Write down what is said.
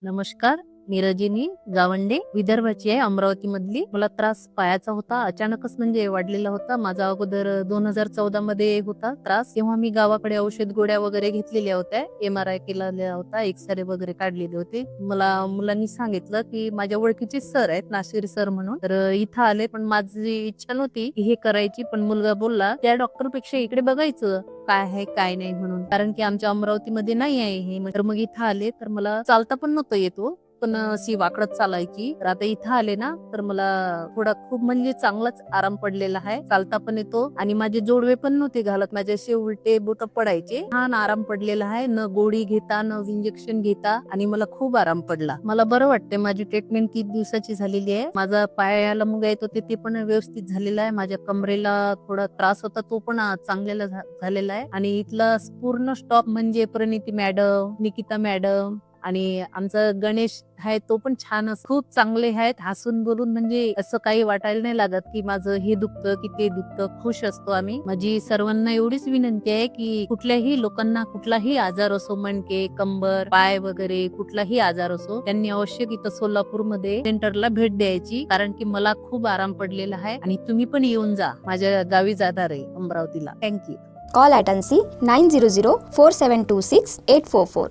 नमस्कार, मी रजनी गावंडे, विदर्भाची आहे, अमरावती मधली. मला त्रास पायाचा होता, अचानकच म्हणजे वाढलेला होता. माझा अगोदर 2014 मध्ये होता त्रास. तेव्हा मी गावाकडे औषध गोळ्या वगैरे घेतलेल्या होत्या, MRI केलेला होता, एक्सरे वगैरे काढलेले होते. मला मुलांनी सांगितलं की माझ्या ओळखीचे सर आहेत, नाशिर सर म्हणून, तर इथं आले. पण माझी इच्छा नव्हती की हे करायची, पण मुलगा बोलला त्या डॉक्टर पेक्षा इकडे बघायचं काय आहे काय नाही म्हणून, कारण की आमच्या अमरावतीमध्ये नाही आहे हे. तर मग इथं आले, तर मला चालता पण नव्हतं येतो, पण अशी वाकडत चालायची. तर आता इथं आले ना, तर मला थोडा खूप म्हणजे चांगलाच आराम पडलेला आहे. चालता पण येतो आणि माझे जोडवे पण नव्हते घालत, माझे असे उलटे बोट पडायचे. छान आराम पडलेला आहे, न गोळी घेता न इंजेक्शन घेता, आणि मला खूप आराम पडला. मला बरं वाटते. माझी ट्रीटमेंट 3 दिवसाची झालेली आहे. माझा पायाला मुंग्या येत होते ते पण व्यवस्थित झालेला आहे. माझ्या कमरेला थोडा त्रास होता तो पण चांगलेला झालेला आहे. आणि इथला पूर्ण स्टॉप म्हणजे प्रणिती मॅडम, निकिता मॅडम आणि आमचा गणेश आहे, तो पण छान, खूप चांगले आहेत. हसून बोलून म्हणजे असं काही वाटायला नाही लागत की माझं हे दुखतं की ते दुखतं. खुश असतो आम्ही. माझी सर्वांना एवढीच विनंती आहे की कुठल्याही लोकांना कुठलाही आजार असो, मणके, कंबर, पाय वगैरे कुठलाही आजार असो, त्यांनी अवश्य इथं सोलापूरमध्ये सेंटरला भेट द्यायची, कारण की मला खूप आराम पडलेला आहे. आणि तुम्ही पण येऊन जा. माझ्या गावी जाणार आहे, अमरावतीला. थँक्यू. Call at ANSI 900 4726 844.